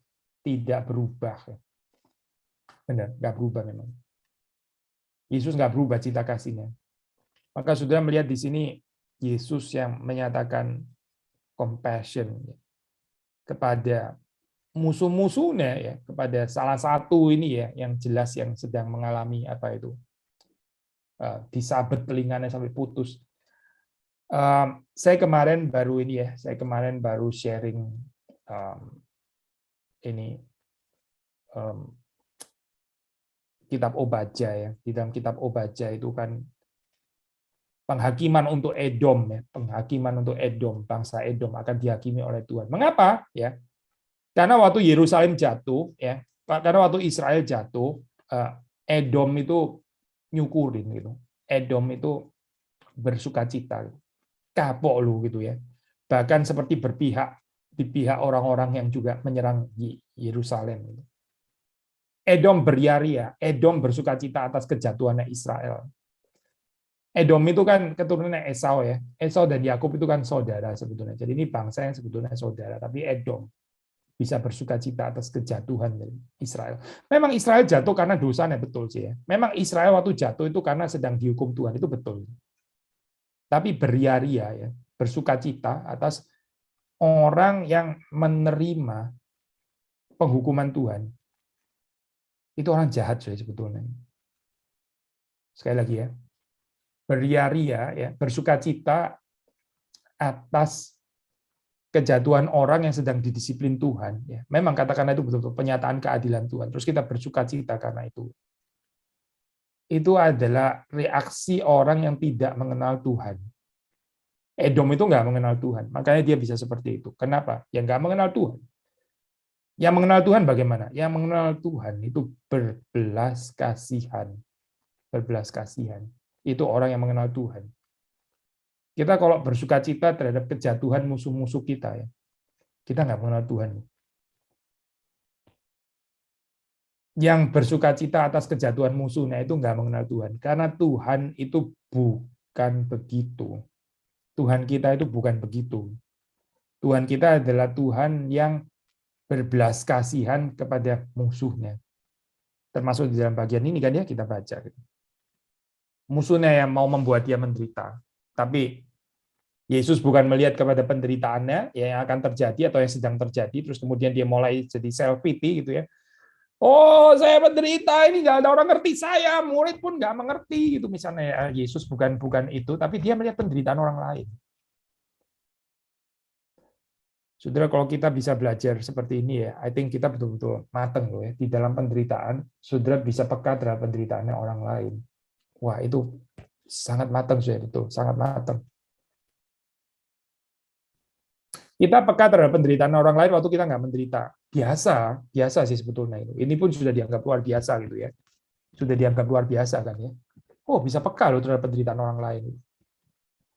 tidak berubah. Benar, nggak berubah memang. Yesus nggak berubah cinta kasihnya. Maka sudah melihat di sini Yesus yang menyatakan compassion kepada musuh-musuhnya ya, kepada salah satu ini ya yang jelas yang sedang mengalami apa itu disabet telinganya sampai putus. Saya kemarin baru sharing ini kitab Obadja ya. Di dalam kitab Obadja itu kan penghakiman untuk Edom ya, penghakiman untuk Edom, bangsa Edom akan dihakimi oleh Tuhan. Mengapa ya? Karena waktu Yerusalem jatuh ya, karena waktu Israel jatuh, Edom itu nyukurin gitu. Edom itu bersukacita. Kapok lu gitu ya. Bahkan seperti berpihak di pihak orang-orang yang juga menyerang Yerusalem. Edom beria-ria, Edom bersukacita atas kejatuhannya Israel. Edom itu kan keturunan Esau ya. Esau dan Yakub itu kan saudara sebetulnya. Jadi ini bangsa yang sebetulnya saudara, tapi Edom bisa bersukacita atas kejatuhan dari Israel. Memang Israel jatuh karena dosanya, betul sih ya. Memang Israel waktu jatuh itu karena sedang dihukum Tuhan, itu betul. Tapi beria-ria ya, bersukacita atas orang yang menerima penghukuman Tuhan. itu orang jahat sebetulnya. Sekali lagi ya, beria-ria ya, bersukacita atas kejatuhan orang yang sedang didisiplin Tuhan. Ya, memang katakanlah itu betul-betul penyataan keadilan Tuhan. Terus kita bersukacita karena itu. Itu adalah reaksi orang yang tidak mengenal Tuhan. Edom itu nggak mengenal Tuhan, makanya dia bisa seperti itu. Kenapa? Ya nggak mengenal Tuhan. Yang mengenal Tuhan bagaimana? Yang mengenal Tuhan itu berbelas kasihan. Berbelas kasihan. Itu orang yang mengenal Tuhan. Kita kalau bersukacita terhadap kejatuhan musuh-musuh kita, ya, kita nggak mengenal Tuhan. Yang bersukacita atas kejatuhan musuhnya itu nggak mengenal Tuhan. Karena Tuhan itu bukan begitu. Tuhan kita itu bukan begitu. Tuhan kita adalah Tuhan yang berbelas kasihan kepada musuhnya. Termasuk di dalam bagian ini kan ya kita baca. Musuhnya yang mau membuat dia menderita. Tapi Yesus bukan melihat kepada penderitaannya yang akan terjadi atau yang sedang terjadi, terus kemudian dia mulai jadi self-pity gitu ya. Oh, saya menderita, ini nggak ada orang ngerti saya, murid pun nggak mengerti gitu misalnya ya. Yesus bukan itu, tapi dia melihat penderitaan orang lain. Saudara, kalau kita bisa belajar seperti ini ya, I think kita betul-betul mateng loh ya di dalam penderitaan. Saudara bisa peka terhadap penderitaannya orang lain. Wah, itu sangat mateng, saudara, betul, sangat mateng. Kita peka terhadap penderitaan orang lain waktu kita nggak menderita. Biasa sih sebetulnya itu. Ini pun sudah dianggap luar biasa gitu ya. Sudah dianggap luar biasa kan ya. Oh, bisa peka loh terhadap penderitaan orang lain.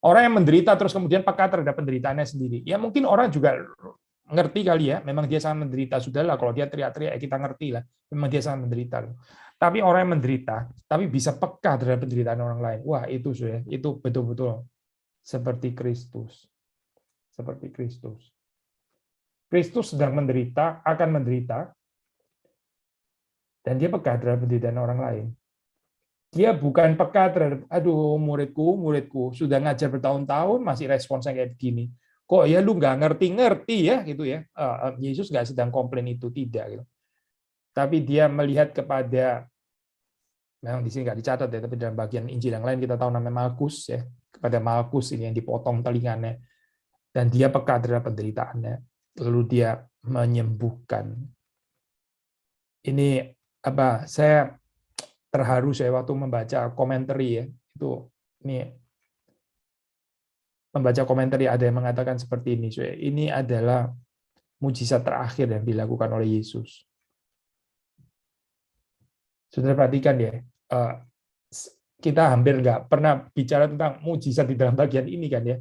Orang yang menderita terus kemudian peka terhadap penderitaannya sendiri. Ya mungkin orang juga ngerti kali ya, memang dia sangat menderita. Sudahlah, kalau dia teriak-teriak kita ngerti lah. Memang dia sangat menderita. Tapi orang yang menderita, tapi bisa peka terhadap penderitaan orang lain. Wah, itu sudah, itu betul-betul seperti Kristus. Seperti Kristus. Kristus sedang menderita, akan menderita, dan dia peka terhadap penderitaan orang lain. Dia bukan peka terhadap, aduh muridku, sudah ngajar bertahun-tahun, masih responsnya kayak begini. Kok ya lu nggak ngerti-ngerti ya, gitu ya. Yesus nggak sedang komplain itu, tidak. Gitu. Tapi dia melihat kepada, memang di sini nggak dicatat ya, tapi dalam bagian Injil yang lain kita tahu namanya Markus ya, kepada Markus ini yang dipotong telinganya, dan dia peka terhadap penderitaannya, lalu dia menyembuhkan. Ini apa? Saya terharu saya waktu membaca komentari ya, itu ini membaca komentari ada yang mengatakan seperti ini, ini adalah mujizat terakhir yang dilakukan oleh Yesus. Sudah perhatikan ya, kita hampir nggak pernah bicara tentang mujizat di dalam bagian ini kan ya.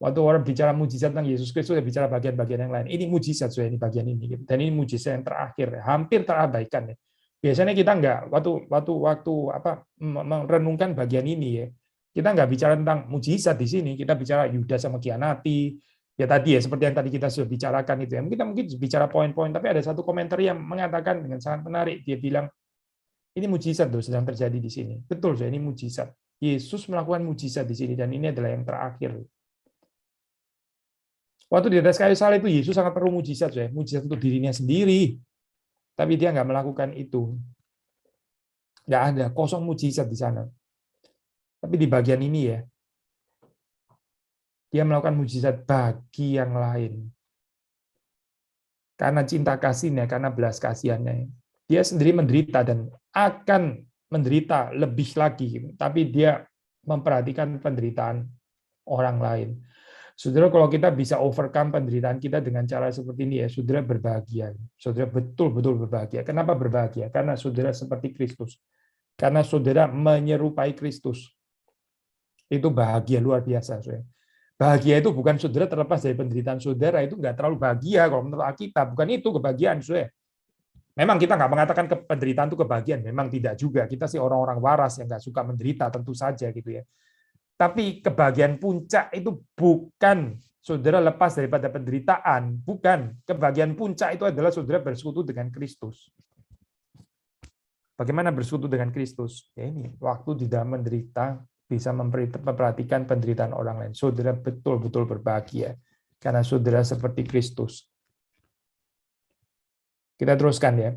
Waktu orang bicara mujizat tentang Yesus Kristus, sudah bicara bagian-bagian yang lain. Ini mujizat sudah ini bagian ini, dan ini mujizat yang terakhir, hampir terabaikan ya. Biasanya kita nggak waktu apa merenungkan bagian ini ya, kita nggak bicara tentang mujizat di sini, kita bicara Yudas sama Kianati ya tadi ya, seperti yang tadi kita sudah bicarakan itu ya. Kita mungkin bicara poin-poin, tapi ada satu komentar yang mengatakan dengan sangat menarik, dia bilang ini mujizat loh sedang terjadi di sini. Betul, ini mujizat. Yesus melakukan mujizat di sini dan ini adalah yang terakhir. Waktu di atas kayu salib itu Yesus sangat perlu mujizat, mujizat untuk dirinya sendiri. Tapi dia nggak melakukan itu. Nggak ada, kosong mujizat di sana. Tapi di bagian ini ya, dia melakukan mujizat bagi yang lain. Karena cinta kasihnya, karena belas kasihannya. Dia sendiri menderita dan akan menderita lebih lagi. Tapi dia memperhatikan penderitaan orang lain. Saudara, kalau kita bisa overcome penderitaan kita dengan cara seperti ini ya, saudara berbahagia. Saudara betul-betul berbahagia. Kenapa berbahagia? Karena saudara seperti Kristus. Karena saudara menyerupai Kristus. Itu bahagia luar biasa, saudara. Bahagia itu bukan saudara terlepas dari penderitaan saudara, itu nggak terlalu bahagia kalau menurut Alkitab. Bukan itu kebahagiaan, saudara. Memang kita nggak mengatakan penderitaan itu kebahagiaan, memang tidak juga. Kita sih orang-orang waras yang nggak suka menderita, tentu saja gitu ya. Tapi kebahagiaan puncak itu bukan saudara lepas daripada penderitaan, bukan. Kebahagiaan puncak itu adalah saudara bersekutu dengan Kristus. Bagaimana bersekutu dengan Kristus? Ya ini, waktu di dalam menderita bisa memperhatikan penderitaan orang lain. Saudara betul-betul berbahagia karena saudara seperti Kristus. Kita teruskan ya.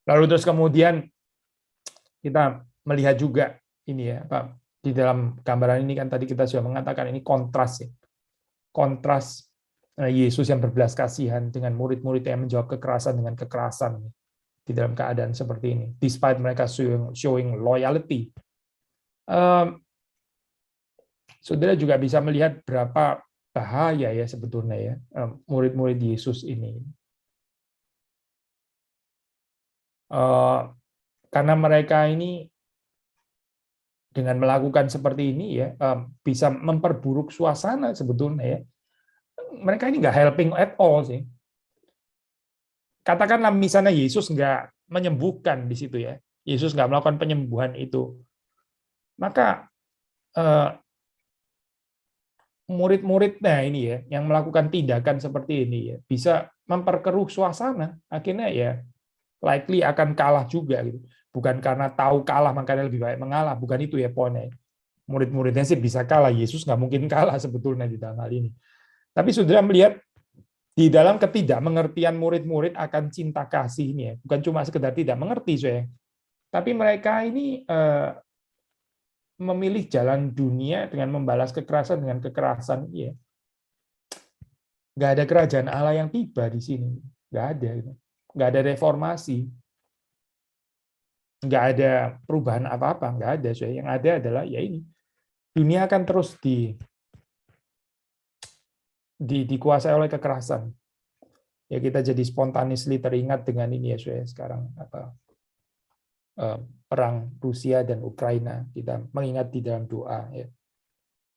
Lalu terus kemudian kita melihat juga ini ya, Pak, di dalam gambaran ini kan tadi kita sudah mengatakan ini kontras ya. Kontras Yesus yang berbelas kasihan dengan murid-murid yang menjawab kekerasan dengan kekerasan di dalam keadaan seperti ini. Despite mereka showing loyalty. Saudara juga bisa melihat berapa bahaya ya sebetulnya ya murid-murid Yesus ini. Karena mereka ini dengan melakukan seperti ini ya bisa memperburuk suasana sebetulnya ya. Mereka ini nggak helping at all sih. Katakanlah misalnya Yesus nggak menyembuhkan di situ ya. Yesus nggak melakukan penyembuhan itu. Maka murid-muridnya ini ya yang melakukan tindakan seperti ini ya bisa memperkeruh suasana. Akhirnya ya likely akan kalah juga gitu. Bukan karena tahu kalah makanya lebih baik mengalah, bukan itu ya poinnya. Murid-muridnya sih bisa kalah, Yesus nggak mungkin kalah sebetulnya di dalam hal ini. Tapi saudara melihat di dalam ketidakmengertian murid-murid akan cinta kasih ini ya, bukan cuma sekedar tidak mengerti saya, tapi mereka ini memilih jalan dunia dengan membalas kekerasan dengan kekerasan. Ya, nggak ada kerajaan Allah yang tiba di sini, nggak ada, nggak ada reformasi, nggak ada perubahan apa-apa, nggak ada. Yang ada adalah ya ini dunia akan terus dikuasai oleh kekerasan. Ya kita jadi spontaneously teringat dengan ini ya sekarang apa perang Rusia dan Ukraina, kita mengingat di dalam doa ya.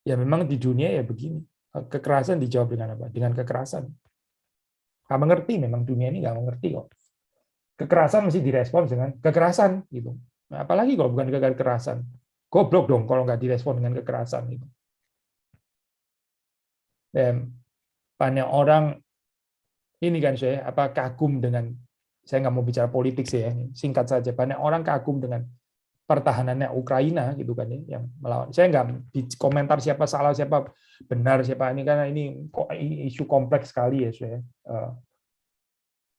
Ya memang di dunia ya begini. Kekerasan dijawab dengan apa? Dengan kekerasan. Nggak mengerti, memang dunia ini nggak mengerti kok. Kekerasan mesti direspons dengan kekerasan gitu. Nah, apalagi kalau bukan kekerasan. Goblok dong kalau nggak direspon dengan kekerasan gitu. Dan banyak orang ini kan saya apa kagum dengan, saya nggak mau bicara politik sih ya, singkat saja, banyak orang kagum dengan pertahanannya Ukraina gitu kan ya, yang melawan. Saya nggak komentar siapa salah siapa benar siapa ini karena ini isu kompleks sekali ya saya.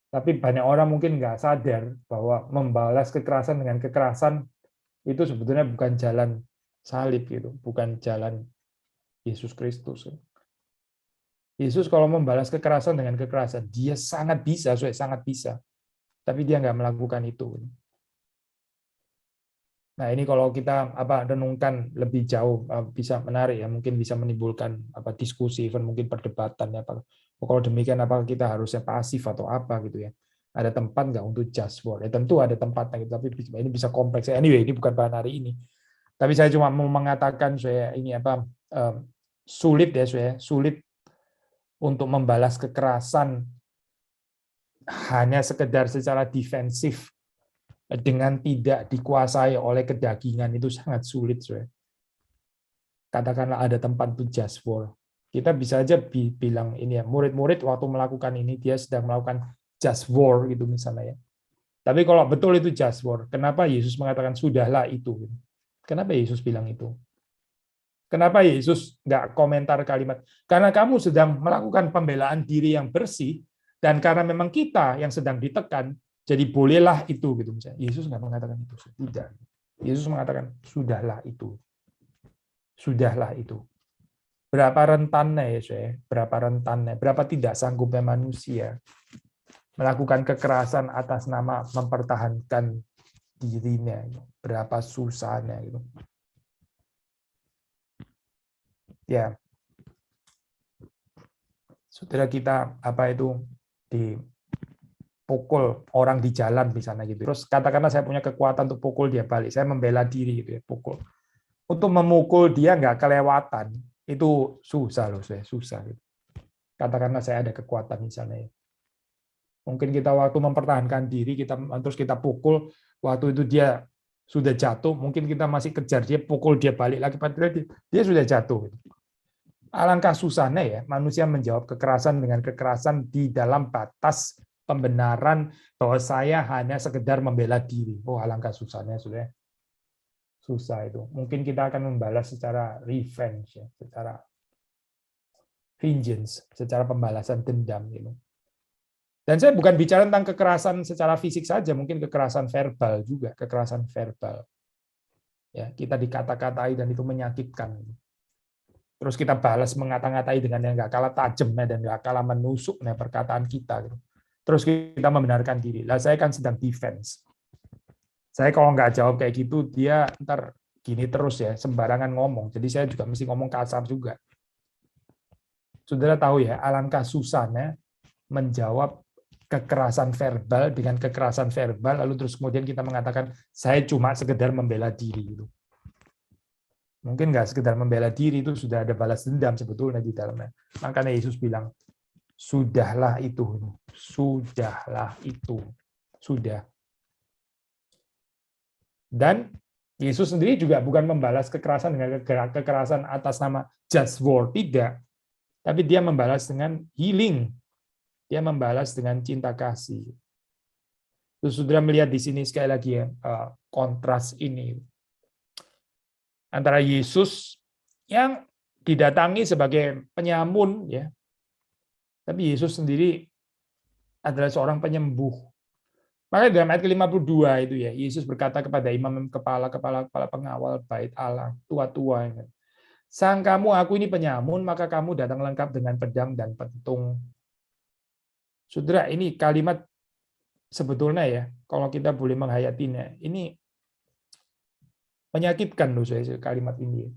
Tapi banyak orang mungkin nggak sadar bahwa membalas kekerasan dengan kekerasan itu sebetulnya bukan jalan salib gitu, bukan jalan Yesus Kristus. Yesus kalau membalas kekerasan dengan kekerasan, dia sangat bisa, sangat bisa. Tapi dia nggak melakukan itu. Nah ini kalau kita renungkan lebih jauh bisa menarik ya, mungkin bisa menimbulkan diskusi, even mungkin perdebatan ya. Kalau demikian apakah kita harusnya pasif atau apa gitu ya? Ada tempat nggak untuk just war? Ya tentu ada tempatnya, gitu, tapi ini bisa kompleks. Anyway ini bukan bahan hari ini. Tapi saya cuma mau mengatakan saya ini sulit ya sulit untuk membalas kekerasan hanya sekedar secara defensif dengan tidak dikuasai oleh kedagingan itu sangat sulit. Katakanlah ada tempat untuk just war. Kita bisa aja bilang ini ya, murid-murid waktu melakukan ini dia sedang melakukan just war gitu misalnya ya. Tapi kalau betul itu just war, kenapa Yesus mengatakan sudahlah itu? Kenapa Yesus bilang itu? Kenapa Yesus nggak komentar kalimat, karena kamu sedang melakukan pembelaan diri yang bersih, dan karena memang kita yang sedang ditekan, jadi bolehlah itu gitu misalnya. Yesus nggak mengatakan itu, tidak. Yesus mengatakan sudahlah itu, sudahlah itu. Berapa rentannya ya saya? Berapa rentannya? Berapa tidak sanggupnya manusia melakukan kekerasan atas nama mempertahankan dirinya? Berapa susahnya gitu. Ya, saudara kita dipukul orang di jalan misalnya gitu. Terus katakanlah saya punya kekuatan untuk pukul dia balik, saya membela diri gitu ya, pukul. Untuk memukul dia nggak kelewatan, itu susah loh, susah gitu. Katakanlah saya ada kekuatan misalnya. Mungkin kita waktu mempertahankan diri terus kita pukul, waktu itu dia sudah jatuh, mungkin kita masih kejar dia, pukul dia balik lagi, padahal dia sudah jatuh. Alangkah susahnya ya manusia menjawab kekerasan dengan kekerasan di dalam batas pembenaran bahwa saya hanya sekedar membela diri. Oh, alangkah susahnya sudah. Susah itu. Mungkin kita akan membalas secara revenge, ya, secara vengeance, secara pembalasan dendam gitu. Dan saya bukan bicara tentang kekerasan secara fisik saja, mungkin kekerasan verbal juga, kekerasan verbal. Ya, kita dikata-katai dan itu menyakitkan. Terus kita balas mengata-ngatai dengan yang nggak kalah tajamnya dan nggak kalah menusuknya perkataan kita. Gitu. Terus kita membenarkan diri. Lah saya kan sedang defense. Saya kalau nggak jawab kayak gitu, dia ntar gini terus ya, sembarangan ngomong. Jadi saya juga mesti ngomong kasar juga. Saudara tahu ya, alangkah susahnya menjawab kekerasan verbal dengan kekerasan verbal, lalu terus kemudian kita mengatakan, saya cuma sekedar membela diri. Gitu. Mungkin nggak sekedar membela diri, itu sudah ada balas dendam sebetulnya di dalamnya. Makanya Yesus bilang, sudahlah itu. Sudahlah itu. Sudah. Dan Yesus sendiri juga bukan membalas kekerasan dengan kekerasan atas nama just war, tidak. Tapi dia membalas dengan healing. Dia membalas dengan cinta kasih. Terus saudara melihat di sini sekali lagi ya, kontras ini. Antara Yesus yang didatangi sebagai penyamun, ya, tapi Yesus sendiri adalah seorang penyembuh. Makanya dalam ayat ke-52 itu ya, Yesus berkata kepada imam kepala pengawal bait Allah, tua-tua, sangkamu aku ini penyamun, maka kamu datang lengkap dengan pedang dan pentung. Saudara, ini kalimat sebetulnya ya, kalau kita boleh menghayatinya, ini menyakitkan loh saya kalimat ini.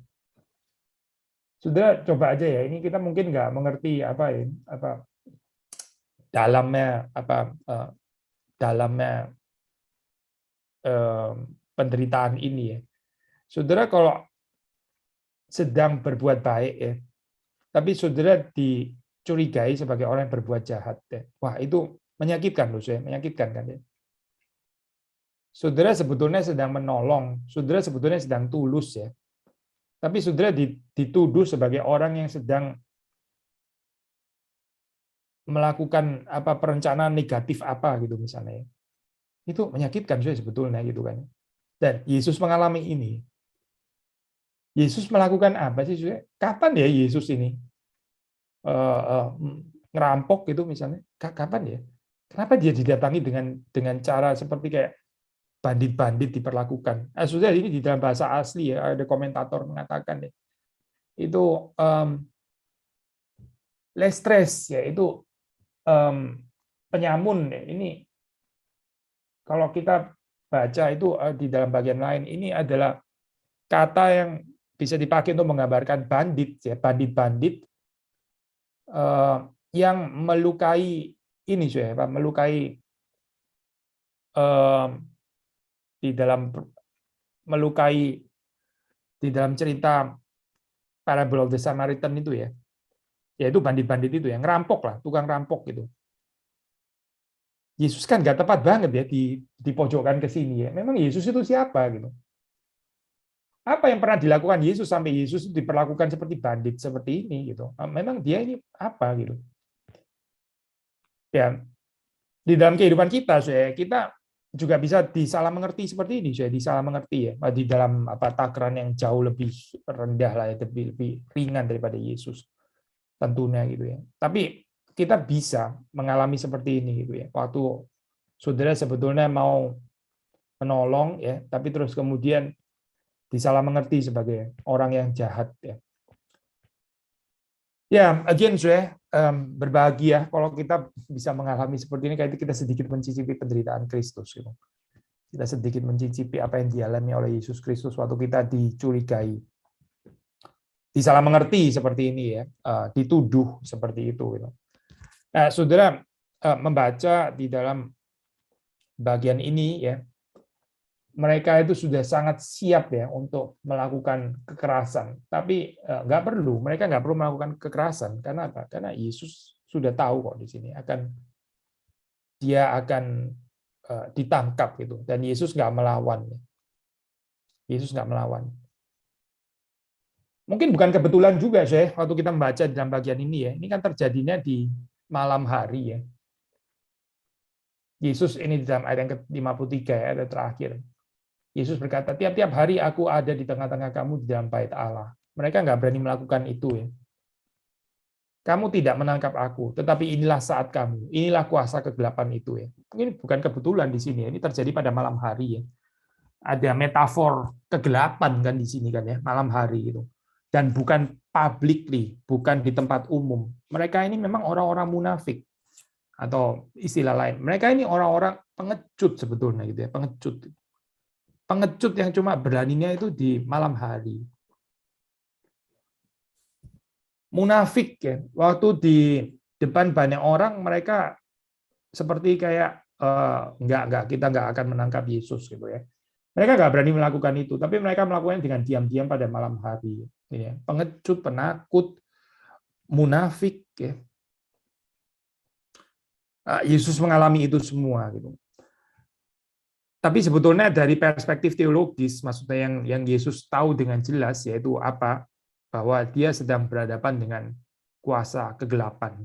Saudara, coba aja ya, ini kita mungkin nggak mengerti apa ya, apa dalamnya penderitaan ini ya. Saudara kalau sedang berbuat baik ya, tapi saudara dicurigai sebagai orang yang berbuat jahat ya. Wah, itu menyakitkan loh saya, menyakitkan kan ya. Saudara sebetulnya sedang menolong, saudara sebetulnya sedang tulus ya. Tapi saudara dituduh sebagai orang yang sedang melakukan apa perencanaan negatif apa gitu misalnya. Itu menyakitkan saya sebetulnya gitu kan. Dan Yesus mengalami ini. Yesus melakukan apa sih? Kapan ya Yesus ini ngerampok gitu misalnya? Kapan ya? Kenapa dia didatangi dengan cara seperti kayak bandit-bandit diperlakukan? Sudah ini di dalam bahasa asli ya, ada komentator mengatakan ya, itu lestres ya, itu penyamun ya. Ini kalau kita baca itu di dalam bagian lain, ini adalah kata yang bisa dipakai untuk menggambarkan bandit ya, bandit-bandit yang melukai ini ya, melukai di dalam cerita Parable of the Samaritan itu ya, yaitu bandit-bandit itu yang ngerampok lah, tukang rampok gitu. Yesus kan nggak tepat banget ya di pojokan ke sini ya. Memang Yesus itu siapa gitu? Apa yang pernah dilakukan Yesus sampai Yesus diperlakukan seperti bandit seperti ini gitu? Memang dia ini apa gitu? Ya, di dalam kehidupan kita, kita juga bisa disalah mengerti seperti ini, disalah mengerti ya, di dalam takaran yang jauh lebih rendah lah, lebih ringan daripada Yesus tentunya gitu ya. Tapi kita bisa mengalami seperti ini gitu ya. Waktu saudara sebetulnya mau menolong ya, tapi terus kemudian disalah mengerti sebagai orang yang jahat ya. Ya, again saya berbahagia kalau kita bisa mengalami seperti ini, kayak kita sedikit mencicipi penderitaan Kristus gitu. Kita sedikit mencicipi apa yang dialami oleh Yesus Kristus waktu kita dicurigai, disalah mengerti seperti ini ya, dituduh seperti itu gitu. Nah, saudara membaca di dalam bagian ini ya, mereka itu sudah sangat siap ya untuk melakukan kekerasan, tapi nggak perlu, mereka nggak perlu melakukan kekerasan. Karena apa? Karena Yesus sudah tahu kok di sini dia akan ditangkap gitu, dan Yesus nggak melawan. Yesus nggak melawan. Mungkin bukan kebetulan juga saya waktu kita membaca dalam bagian ini ya, ini kan terjadinya di malam hari ya. Yesus ini di dalam ayat yang ke-53 ya, ayat terakhir. Yesus berkata, tiap-tiap hari aku ada di tengah-tengah kamu di dalam bait Allah. Mereka nggak berani melakukan itu ya. Kamu tidak menangkap aku, tetapi inilah saat kamu, inilah kuasa kegelapan itu ya. Ini bukan kebetulan di sini, ini terjadi pada malam hari ya. Ada metafor kegelapan kan di sini kan ya, malam hari itu. Dan bukan publicly, bukan di tempat umum. Mereka ini memang orang-orang munafik atau istilah lain. Mereka ini orang-orang pengecut sebetulnya gitu ya, pengecut. Pengecut yang cuma beraninya itu di malam hari. Munafik ya, waktu di depan banyak orang mereka seperti kayak enggak kita nggak akan menangkap Yesus gitu ya. Mereka nggak berani melakukan itu, tapi mereka melakukannya dengan diam-diam pada malam hari. Ya. Pengecut, penakut, munafik. Ya. Yesus mengalami itu semua. Gitu. Tapi sebetulnya dari perspektif teologis, maksudnya yang Yesus tahu dengan jelas, yaitu apa? Bahwa dia sedang berhadapan dengan kuasa kegelapan.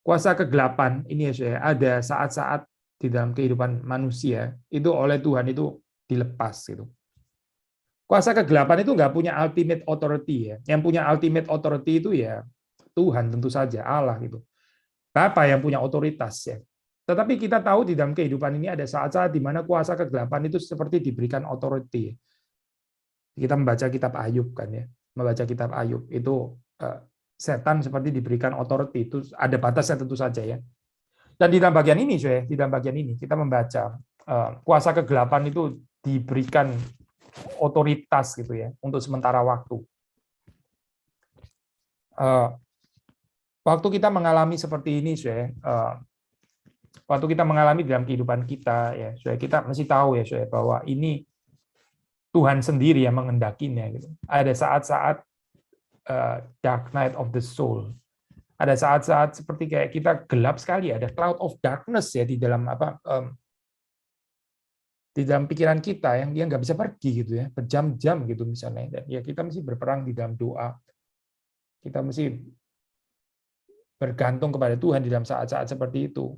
Kuasa kegelapan ini ya, ada saat-saat di dalam kehidupan manusia, itu oleh Tuhan itu dilepas. Gitu. Kuasa kegelapan itu nggak punya ultimate authority ya. Yang punya ultimate authority itu ya Tuhan tentu saja, Allah gitu. Bapa yang punya otoritas ya. Tetapi kita tahu di dalam kehidupan ini ada saat-saat di mana kuasa kegelapan itu seperti diberikan authority. Kita membaca kitab Ayub kan ya. Membaca kitab Ayub itu setan seperti diberikan authority, itu ada batasnya tentu saja ya. Dan di dalam bagian ini di dalam bagian ini kita membaca kuasa kegelapan itu diberikan otoritas gitu ya untuk sementara waktu. Waktu kita mengalami seperti ini, waktu kita mengalami dalam kehidupan kita, ya, kita mesti tahu ya, bahwa ini Tuhan sendiri yang mengendakinya. Gitu. Ada saat-saat dark night of the soul. Ada saat-saat seperti kayak kita gelap sekali, ada cloud of darkness ya di dalam di dalam pikiran kita yang dia nggak bisa pergi gitu ya, berjam-jam gitu misalnya. Dan ya kita mesti berperang di dalam doa. Kita mesti bergantung kepada Tuhan di dalam saat-saat seperti itu.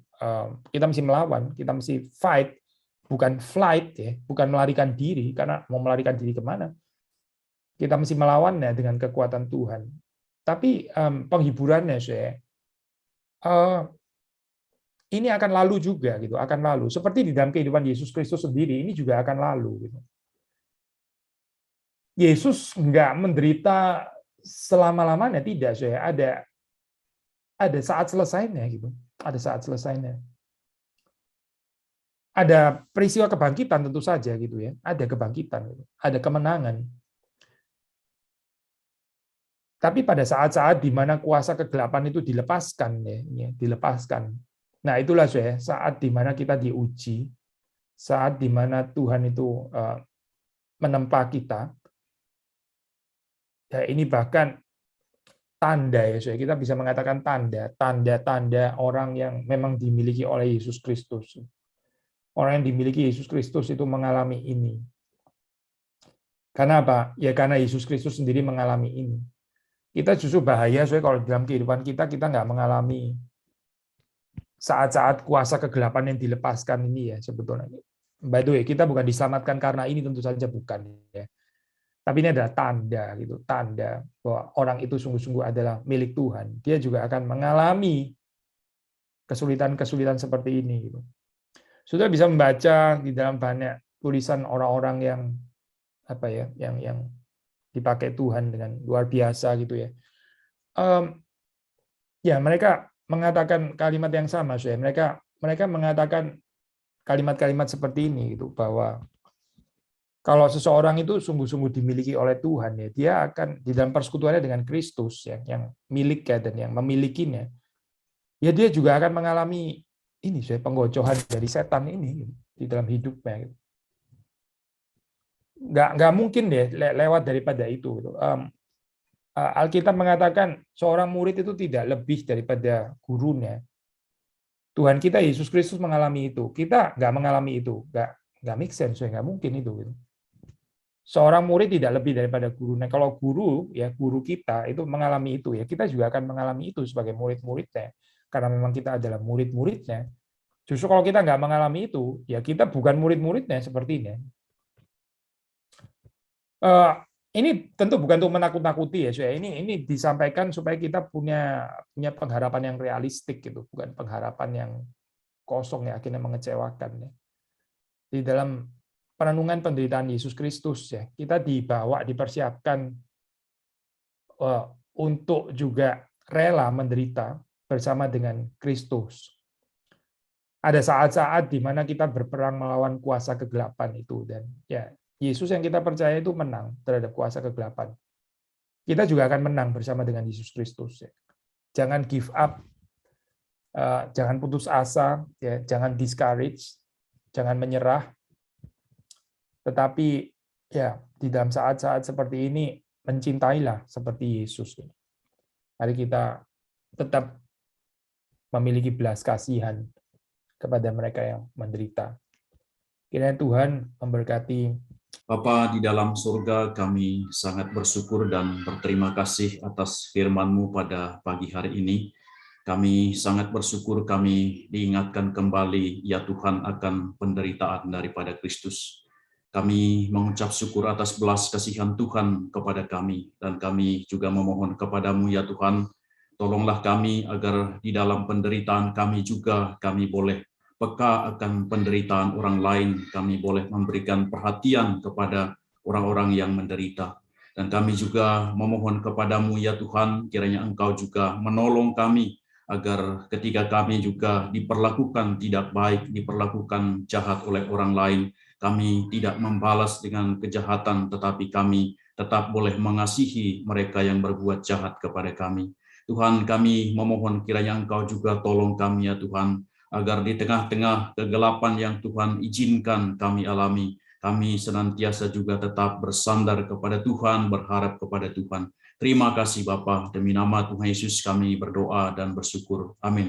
Kita mesti melawan, kita mesti fight, bukan flight ya, bukan melarikan diri, karena mau melarikan diri kemana? Kita mesti melawannya dengan kekuatan Tuhan. Tapi penghiburannya ini akan lalu juga gitu, akan lalu. Seperti di dalam kehidupan Yesus Kristus sendiri, ini juga akan lalu. Gitu. Yesus nggak menderita selama-lamanya, tidak. Ada saat selesainya gitu, ada saat selesainya. Ada peristiwa kebangkitan tentu saja gitu ya, ada kebangkitan, ada kemenangan. Tapi pada saat-saat di mana kuasa kegelapan itu dilepaskan, ya, dilepaskan. Nah itulah saat di mana kita diuji, saat di mana Tuhan itu menempa kita. Ya, ini bahkan tanda ya, kita bisa mengatakan tanda-tanda orang yang memang dimiliki oleh Yesus Kristus. Orang yang dimiliki Yesus Kristus itu mengalami ini. Karena apa? Ya karena Yesus Kristus sendiri mengalami ini. Kita justru bahaya kalau dalam kehidupan kita nggak mengalami saat-saat kuasa kegelapan yang dilepaskan ini ya sebetulnya. By the way, kita bukan diselamatkan karena ini, tentu saja bukan ya. Tapi ini adalah tanda gitu, tanda bahwa orang itu sungguh-sungguh adalah milik Tuhan. Dia juga akan mengalami kesulitan-kesulitan seperti ini gitu. Sudah bisa membaca di dalam banyak tulisan orang-orang yang yang dipakai Tuhan dengan luar biasa gitu ya. Ya mereka mengatakan kalimat yang sama, mereka mengatakan kalimat-kalimat seperti ini gitu, bahwa kalau seseorang itu sungguh-sungguh dimiliki oleh Tuhan ya, dia akan di dalam persekutuannya dengan Kristus ya, yang milik ya, dan yang memilikinya. Ya dia juga akan mengalami ini penggocohan dari setan ini gitu, di dalam hidupnya gitu. Nggak mungkin deh lewat daripada itu gitu. Alkitab mengatakan seorang murid itu tidak lebih daripada gurunya. Tuhan kita Yesus Kristus mengalami itu. Kita nggak mengalami itu. Nggak make sense, nggak mungkin itu. Gitu. Seorang murid tidak lebih daripada gurunya. Kalau guru, ya guru kita itu mengalami itu, ya kita juga akan mengalami itu sebagai murid-muridnya. Karena memang kita adalah murid-muridnya. Justru kalau kita nggak mengalami itu, ya kita bukan murid-muridnya sepertinya. Ini tentu bukan untuk menakut-nakuti ya, Saudara. Ini disampaikan supaya kita punya pengharapan yang realistik gitu, bukan pengharapan yang kosong ya, akhirnya mengecewakan ya. Di dalam perenungan penderitaan Yesus Kristus ya, kita dipersiapkan untuk juga rela menderita bersama dengan Kristus. Ada saat-saat di mana kita berperang melawan kuasa kegelapan itu, dan ya Yesus yang kita percaya itu menang terhadap kuasa kegelapan. Kita juga akan menang bersama dengan Yesus Kristus. Jangan give up, jangan putus asa, ya, jangan discourage, jangan menyerah. Tetapi ya di dalam saat-saat seperti ini mencintailah seperti Yesus. Mari kita tetap memiliki belas kasihan kepada mereka yang menderita. Kiranya Tuhan memberkati. Bapa di dalam surga, kami sangat bersyukur dan berterima kasih atas firman-Mu pada pagi hari ini. Kami sangat bersyukur kami diingatkan kembali, ya Tuhan, akan penderitaan daripada Kristus. Kami mengucap syukur atas belas kasihan Tuhan kepada kami, dan kami juga memohon kepadamu, ya Tuhan, tolonglah kami agar di dalam penderitaan kami juga kami boleh peka akan penderitaan orang lain, kami boleh memberikan perhatian kepada orang-orang yang menderita. Dan kami juga memohon kepadamu, ya Tuhan, kiranya Engkau juga menolong kami, agar ketika kami juga diperlakukan tidak baik, diperlakukan jahat oleh orang lain, kami tidak membalas dengan kejahatan, tetapi kami tetap boleh mengasihi mereka yang berbuat jahat kepada kami. Tuhan, kami memohon kiranya Engkau juga tolong kami, ya Tuhan, agar di tengah-tengah kegelapan yang Tuhan izinkan kami alami, kami senantiasa juga tetap bersandar kepada Tuhan, berharap kepada Tuhan. Terima kasih Bapa, demi nama Tuhan Yesus kami berdoa dan bersyukur. Amin.